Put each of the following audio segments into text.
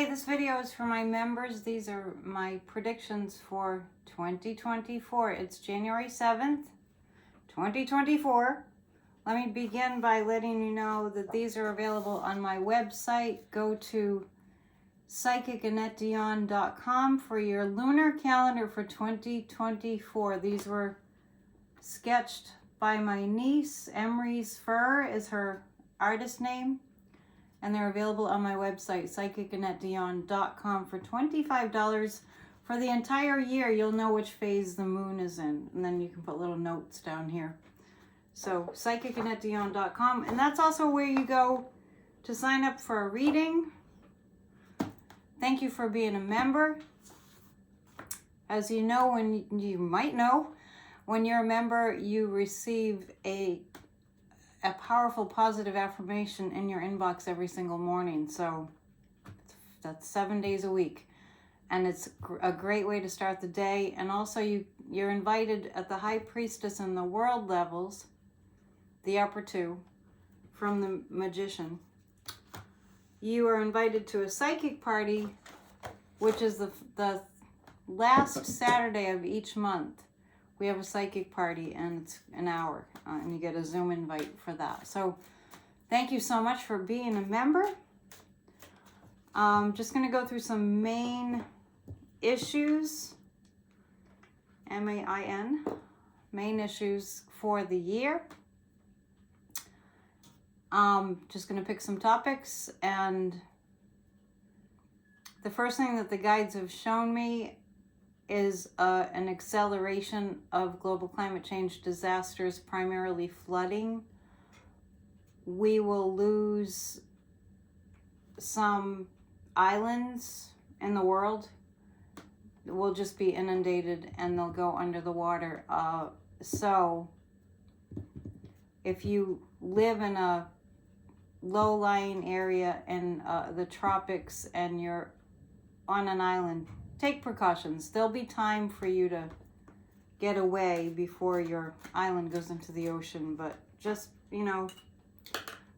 this video is for my members. These are my predictions for 2024. It's January 7th, 2024. Let me begin by letting you know that these are available on my website. Go to psychicannetteDion.com for your lunar calendar for 2024. These were sketched by my niece. Emery's Fur is her artist name. And they're available on my website, psychicannetteDion.com, for $25 for the entire year. You'll know which phase the moon is in, and then you can put little notes down here. So, psychicannetteDion.com, and that's also where you go to sign up for a reading. Thank you for being a member. As you know, you might know, when you're a member, you receive a powerful positive affirmation in your inbox every single morning. So that's 7 days a week, and it's a great way to start the day. And also you're invited at the High Priestess and the World levels, the upper two, from the Magician. You are invited to a psychic party, which is the last Saturday of each month. We have a psychic party, and it's an hour, and you get a Zoom invite for that. So thank you so much for being a member. Just going to go through some main issues, M-A-I-N, main issues for the year. Just going to pick some topics, and the first thing that the guides have shown me is an acceleration of global climate change disasters, primarily flooding. We will lose some islands in the world. We'll just be inundated and they'll go under the water. So if you live in a low-lying area in the tropics and you're on an island, take precautions. There'll be time for you to get away before your island goes into the ocean. But just,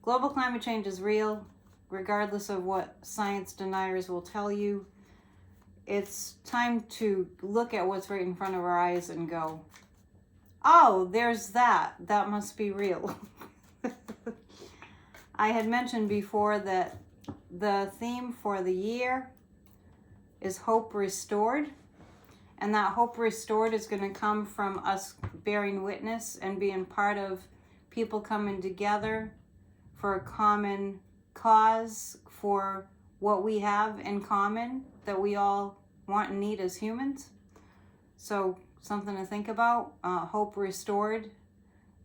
global climate change is real, regardless of what science deniers will tell you. It's time to look at what's right in front of our eyes and go, oh, there's that. That must be real. I had mentioned before that the theme for the year is hope restored, and that hope restored is going to come from us bearing witness and being part of people coming together for a common cause, for what we have in common that we all want and need as humans. So something to think about, hope restored.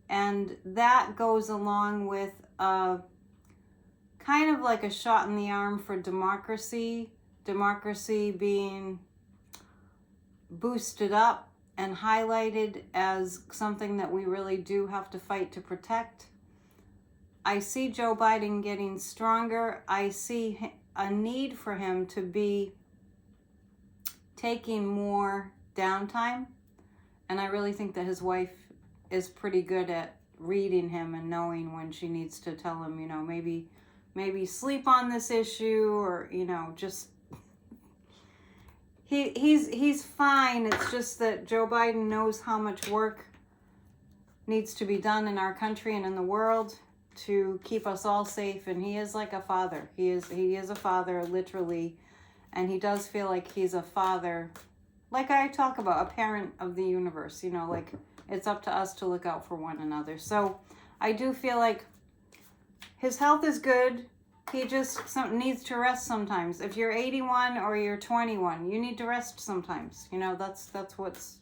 And that goes along with kind of like a shot in the arm for democracy being boosted up and highlighted as something that we really do have to fight to protect. I see Joe Biden getting stronger. I see a need for him to be taking more downtime. And I really think that his wife is pretty good at reading him and knowing when she needs to tell him, maybe sleep on this issue, or, just He's fine. It's just that Joe Biden knows how much work needs to be done in our country and in the world to keep us all safe. And he is like a father. He is a father, literally. And he does feel like he's a father, like I talk about, a parent of the universe. Like it's up to us to look out for one another. So I do feel like his health is good. He just needs to rest sometimes. If you're 81 or you're 21, you need to rest sometimes. That's what's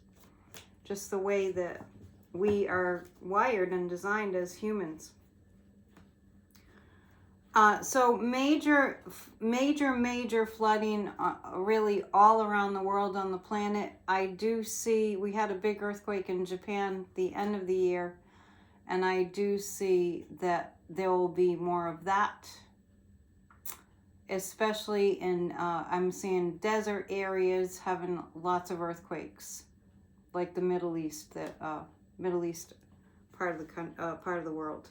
just the way that we are wired and designed as humans. So major flooding really all around the world on the planet. I do see, we had a big earthquake in Japan the end of the year, and I do see that there will be more of that. Especially in, I'm seeing desert areas having lots of earthquakes, like the Middle East, part of the world.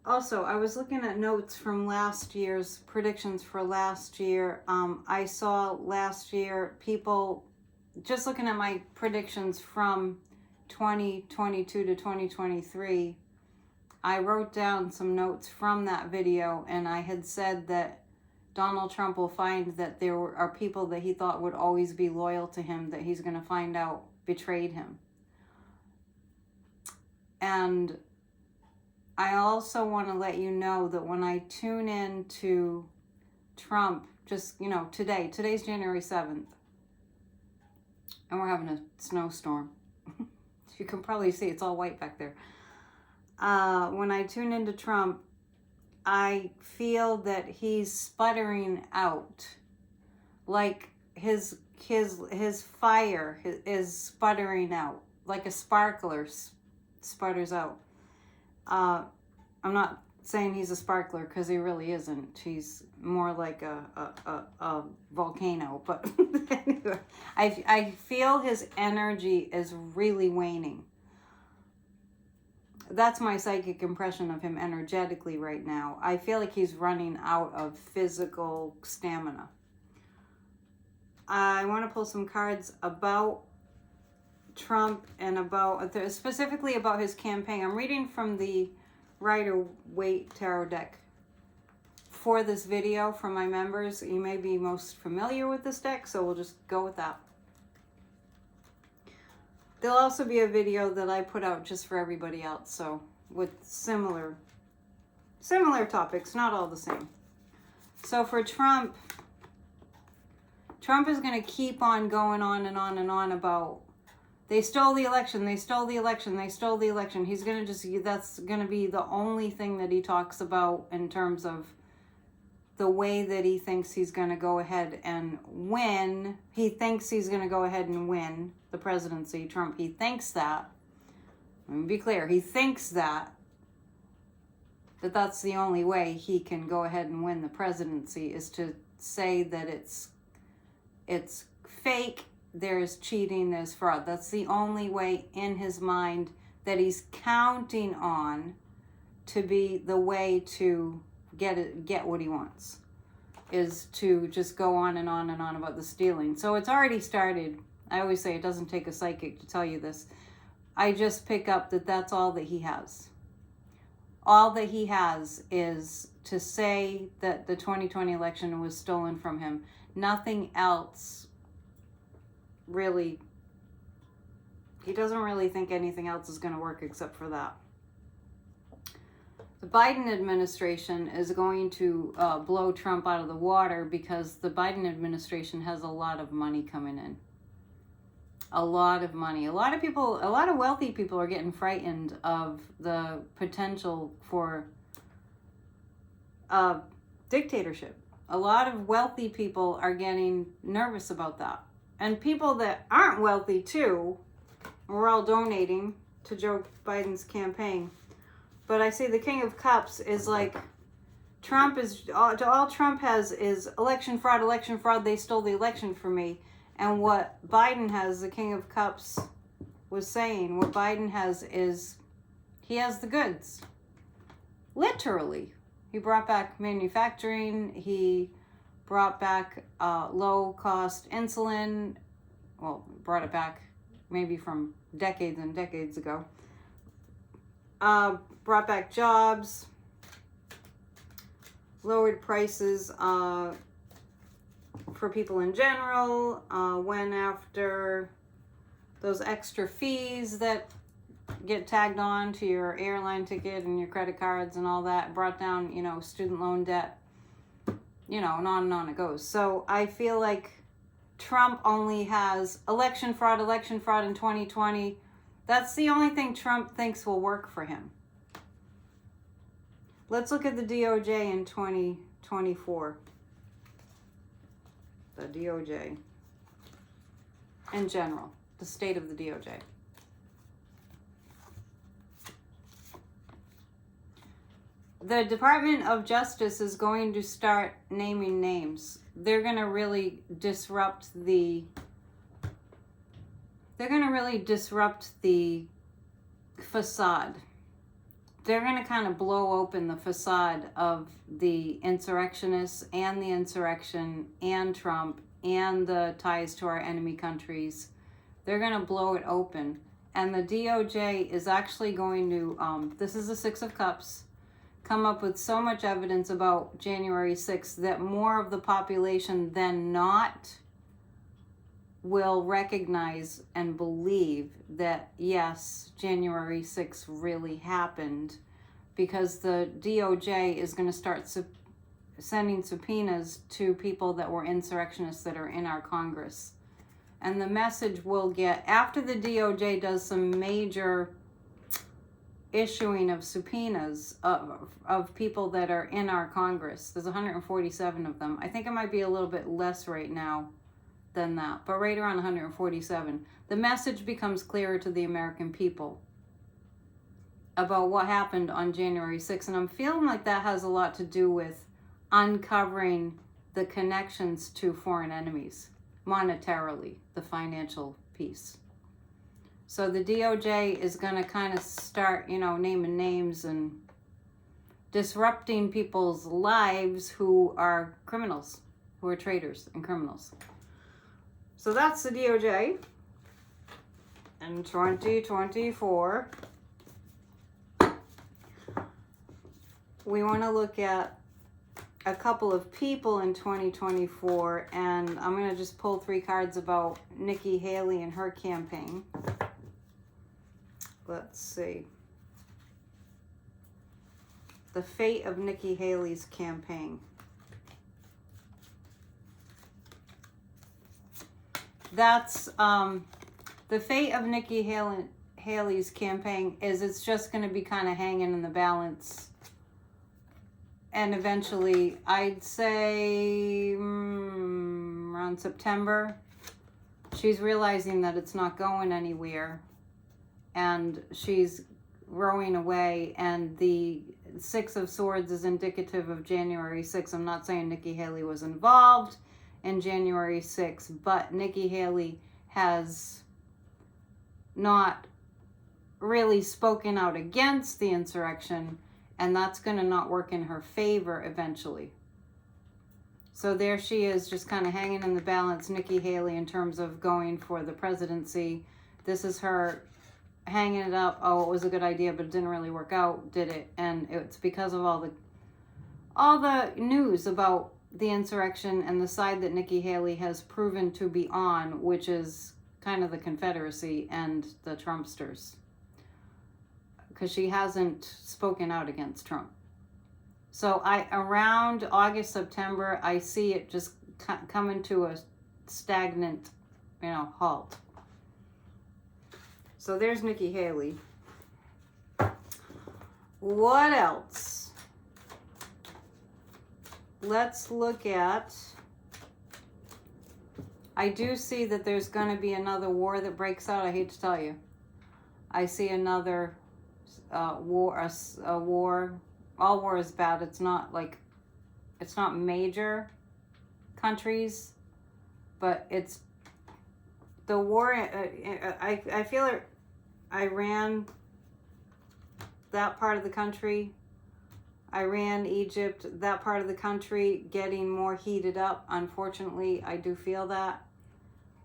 Also, I was looking at notes from last year's predictions for last year. I saw last year people, just looking at my predictions from 2022 to 2023, I wrote down some notes from that video, and I had said that Donald Trump will find that there are people that he thought would always be loyal to him that he's going to find out betrayed him. And I also want to let you know that when I tune in to Trump, just, today's January 7th, and we're having a snowstorm. You can probably see it's all white back there. When I tune into Trump, I feel that he's sputtering out, like his fire is sputtering out, like a sparkler sputters out. I'm not saying he's a sparkler because he really isn't. He's more like a volcano. But anyway, I feel his energy is really waning. That's my psychic impression of him energetically right now. I feel like he's running out of physical stamina. I want to pull some cards about Trump and specifically about his campaign. I'm reading from the Rider-Waite Tarot deck for this video from my members. You may be most familiar with this deck, so we'll just go with that. There'll also be a video that I put out just for everybody else, so with similar topics, not all the same. So for Trump is going to keep on going on and on and on about they stole the election, they stole the election, they stole the election. He's going to that's going to be the only thing that he talks about in terms of the way that he thinks he's going to go ahead and win. He thinks he's going to go ahead and win the presidency. Trump, he thinks that. Let me be clear. He thinks that that's the only way he can go ahead and win the presidency is to say that it's fake, there's cheating, there's fraud. That's the only way in his mind that he's counting on to be the way to get what he wants, is to just go on and on and on about the stealing. So it's already started. I always say it doesn't take a psychic to tell you this. I just pick up that that's all that he has. All that he has is to say that the 2020 election was stolen from him. Nothing else really. He doesn't really think anything else is going to work except for that. The Biden administration is going to blow Trump out of the water because the Biden administration has a lot of money coming in. A lot of money. A lot of wealthy people are getting frightened of the potential for dictatorship. A lot of wealthy people are getting nervous about that. And people that aren't wealthy too, we're all donating to Joe Biden's campaign. But I say the King of Cups is like, all Trump has is election fraud, they stole the election from me. And what Biden has, the King of Cups was saying, what Biden has is, he has the goods. Literally. He brought back manufacturing, he brought back low-cost insulin, well, brought it back maybe from decades and decades ago. Brought back jobs, lowered prices for people in general, went after those extra fees that get tagged on to your airline ticket and your credit cards and all that, brought down, student loan debt, and on and on it goes. So I feel like Trump only has election fraud in 2020. That's the only thing Trump thinks will work for him. Let's look at the DOJ in 2024. The DOJ in general, the state of the DOJ. The Department of Justice is going to start naming names. They're going to really disrupt the facade they're going to kind of blow open the facade of the insurrectionists and the insurrection and Trump and the ties to our enemy countries. They're going to blow it open. And the DOJ is actually going to, this is the Six of Cups, come up with so much evidence about January 6th that more of the population than not will recognize and believe that, yes, January 6th really happened, because the DOJ is going to start sending subpoenas to people that were insurrectionists that are in our Congress. And the message will get, after the DOJ does some major issuing of subpoenas of people that are in our Congress. There's 147 of them. I think it might be a little bit less right now than that, but right around 147. The message becomes clearer to the American people about what happened on January 6th. And I'm feeling like that has a lot to do with uncovering the connections to foreign enemies, monetarily, the financial piece. So the DOJ is going to kind of start, naming names and disrupting people's lives who are criminals, who are traitors and criminals. So that's the DOJ in 2024. We want to look at a couple of people in 2024, and I'm going to just pull 3 cards about Nikki Haley and her campaign. Let's see. The fate of Nikki Haley's campaign. That's the fate of Nikki Haley's campaign is it's just going to be kind of hanging in the balance. And eventually, I'd say around September, she's realizing that it's not going anywhere. And she's rowing away, and the Six of Swords is indicative of January 6th. I'm not saying Nikki Haley was involved in January 6th, but Nikki Haley has not really spoken out against the insurrection, and that's going to not work in her favor eventually. So there she is, just kind of hanging in the balance, Nikki Haley, in terms of going for the presidency. This is her hanging it up. Oh, it was a good idea, but it didn't really work out, did it? And it's because of all the news about the insurrection and the side that Nikki Haley has proven to be on, which is kind of the Confederacy and the Trumpsters, because she hasn't spoken out against Trump. So around August, September, I see it just coming to a stagnant, halt. So there's Nikki Haley. What else? Let's look at, I do see that there's going to be another war that breaks out. I hate to tell you. I see another war, a war. All war is bad. It's not major countries, but it's the war. I feel like Iran, that part of the country, Iran, Egypt, that part of the country getting more heated up. Unfortunately, I do feel that.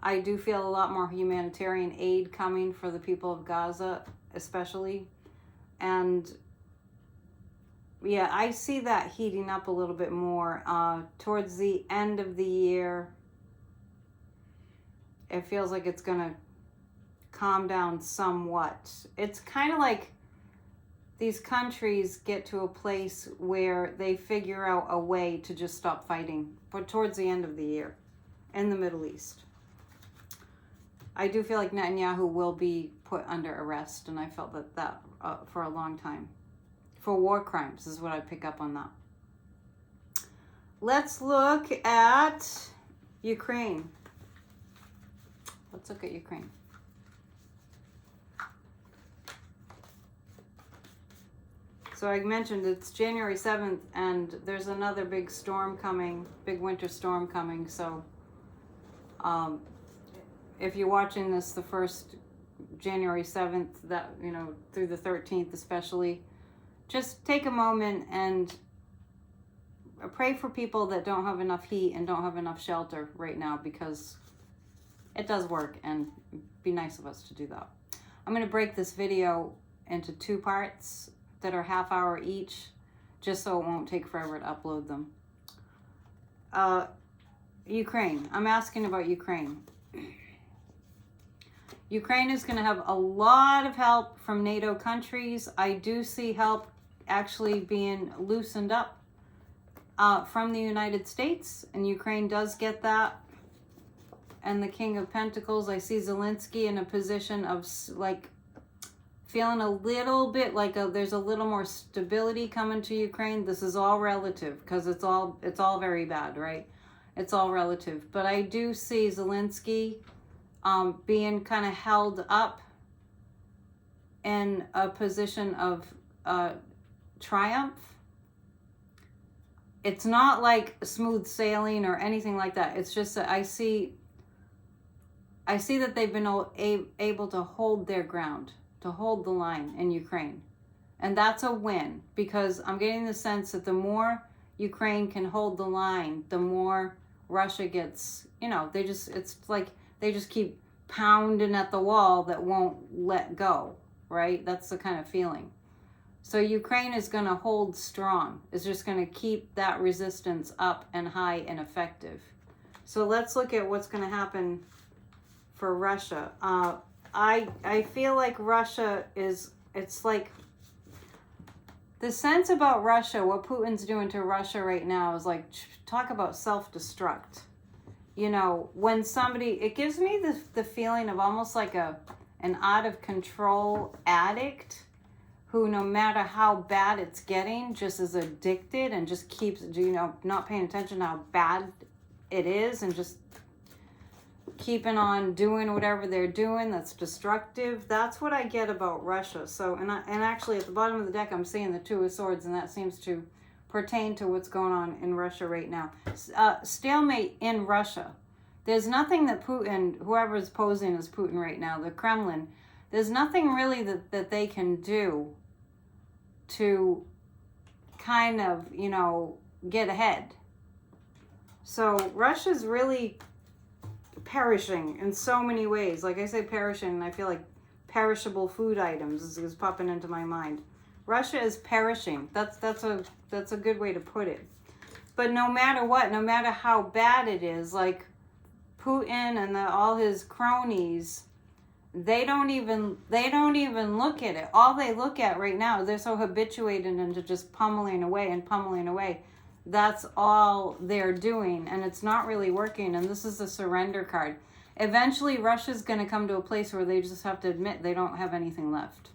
I do feel a lot more humanitarian aid coming for the people of Gaza, especially. And yeah, I see that heating up a little bit more towards the end of the year. It feels like it's going to calm down somewhat. It's kind of like these countries get to a place where they figure out a way to just stop fighting, but towards the end of the year in the Middle East. I do feel like Netanyahu will be put under arrest, and I felt that for a long time. For war crimes is what I pick up on that. Let's look at Ukraine. Let's look at Ukraine. So I mentioned it's January 7th, and there's another big storm coming, big winter storm coming. So if you're watching this the first January 7th, that, through the 13th especially, just take a moment and pray for people that don't have enough heat and don't have enough shelter right now, because it does work, and be nice of us to do that. I'm going to break this video into 2 parts that are half-hour each, just so it won't take forever to upload them. Ukraine. I'm asking about Ukraine. Ukraine is going to have a lot of help from NATO countries. I do see help actually being loosened up from the United States, and Ukraine does get that. And the King of Pentacles, I see Zelensky in a position of like feeling a little bit like there's a little more stability coming to Ukraine. This is all relative, because it's all very bad, right? It's all relative. But I do see Zelensky being kind of held up in a position of triumph. It's not like smooth sailing or anything like that. It's just that I see that they've been able to hold their ground, to hold the line in Ukraine. And that's a win, because I'm getting the sense that the more Ukraine can hold the line, the more Russia gets, it's like they just keep pounding at the wall that won't let go, right? That's the kind of feeling. So Ukraine is going to hold strong. It's just going to keep that resistance up and high and effective. So let's look at what's going to happen for Russia. I feel like Russia it's like the sense about Russia, what Putin's doing to Russia right now is like, talk about self-destruct. When somebody, it gives me the feeling of almost like an out of control addict who, no matter how bad it's getting, just is addicted and just keeps, not paying attention to how bad it is, and just keeping on doing whatever they're doing that's destructive. That's what I get about Russia. So, and actually at the bottom of the deck, I'm seeing the 2 of Swords, and that seems to pertain to what's going on in Russia right now. Stalemate in Russia. There's nothing that Putin, whoever's posing as Putin right now, the Kremlin, there's nothing really that they can do to kind of, get ahead. So Russia's really perishing in so many ways. Like I say perishing, I feel like perishable food items is popping into my mind. Russia is perishing. That's a good way to put it. But no matter what, no matter how bad it is, like Putin and all his cronies, they don't even look at it. All they look at right now, they're so habituated into just pummeling away. That's all they're doing, and it's not really working. And this is a surrender card. Eventually, Russia's going to come to a place where they just have to admit they don't have anything left.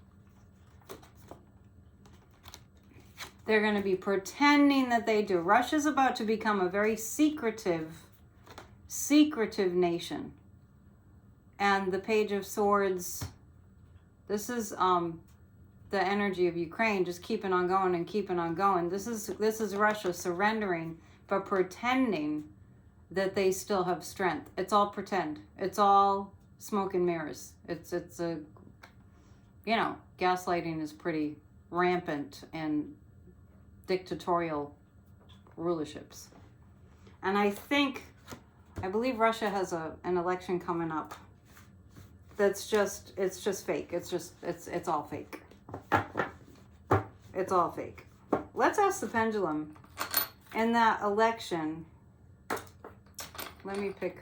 They're going to be pretending that they do. Russia's about to become a very secretive nation. And the Page of Swords, this is the energy of Ukraine, just keeping on going and keeping on going. This is Russia surrendering, but pretending that they still have strength. It's all pretend. It's all smoke and mirrors. It's a, gaslighting is pretty rampant in dictatorial rulerships. And I believe Russia has an election coming up. It's just fake. It's all fake. It's all fake. Let's ask the pendulum. In that election, let me pick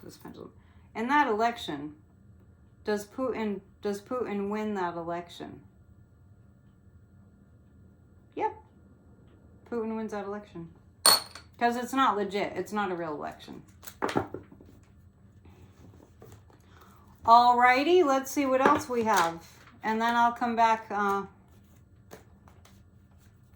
this pendulum. In that election, does Putin win that election? Yep. Putin wins that election. Because it's not legit. It's not a real election. Alrighty, let's see what else we have. And then I'll come back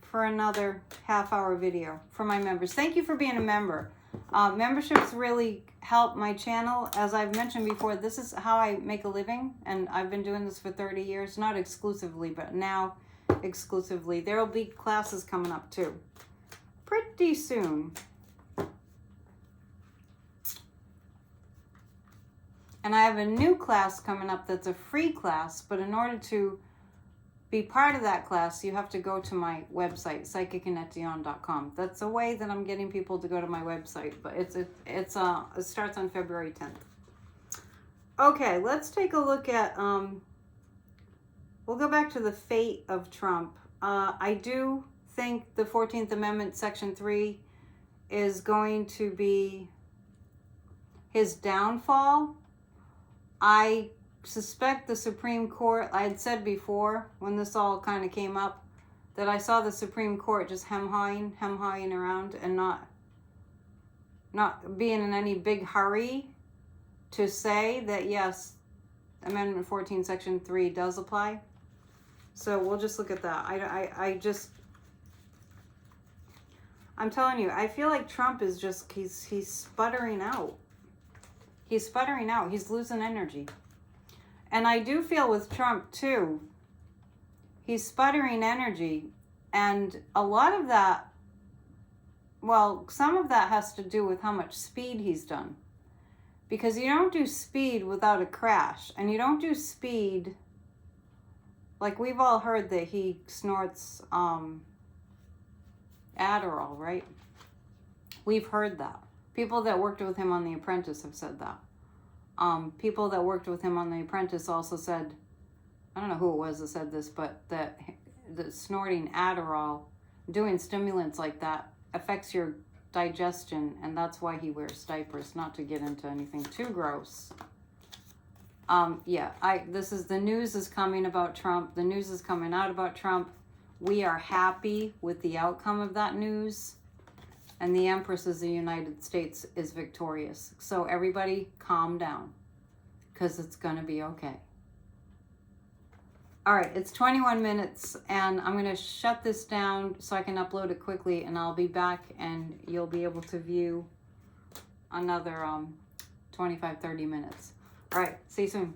for another half-hour video for my members. Thank you for being a member. Memberships really help my channel. As I've mentioned before, this is how I make a living. And I've been doing this for 30 years. Not exclusively, but now exclusively. There will be classes coming up too. Pretty soon. And I have a new class coming up that's a free class, but in order to be part of that class, you have to go to my website, psychicannettedion.com. That's a way that I'm getting people to go to my website, but it starts on February 10th. Okay, let's take a look at, we'll go back to the fate of Trump. I do think the 14th Amendment, Section 3, is going to be his downfall. I suspect the Supreme Court, I had said before, when this all kind of came up, that I saw the Supreme Court just hem-hawing around and not being in any big hurry to say that, yes, Amendment 14, Section 3 does apply. So we'll just look at that. I'm telling you, I feel like Trump is just, he's sputtering out. He's sputtering out. He's losing energy. And I do feel with Trump, too, he's sputtering energy. And a lot of that, well, some of that has to do with how much speed he's done. Because you don't do speed without a crash. And you don't do speed, like we've all heard that he snorts Adderall, right? We've heard that. People that worked with him on The Apprentice have said that. People that worked with him on The Apprentice also said, I don't know who it was that said this, but that snorting Adderall, doing stimulants like that, affects your digestion, and that's why he wears diapers, not to get into anything too gross. The news is coming about Trump. The news is coming out about Trump. We are happy with the outcome of that news. And the Empress of the United States is victorious. So everybody calm down, because it's going to be okay. All right, it's 21 minutes, and I'm going to shut this down so I can upload it quickly, and I'll be back, and you'll be able to view another 25-30 minutes. All right, see you soon.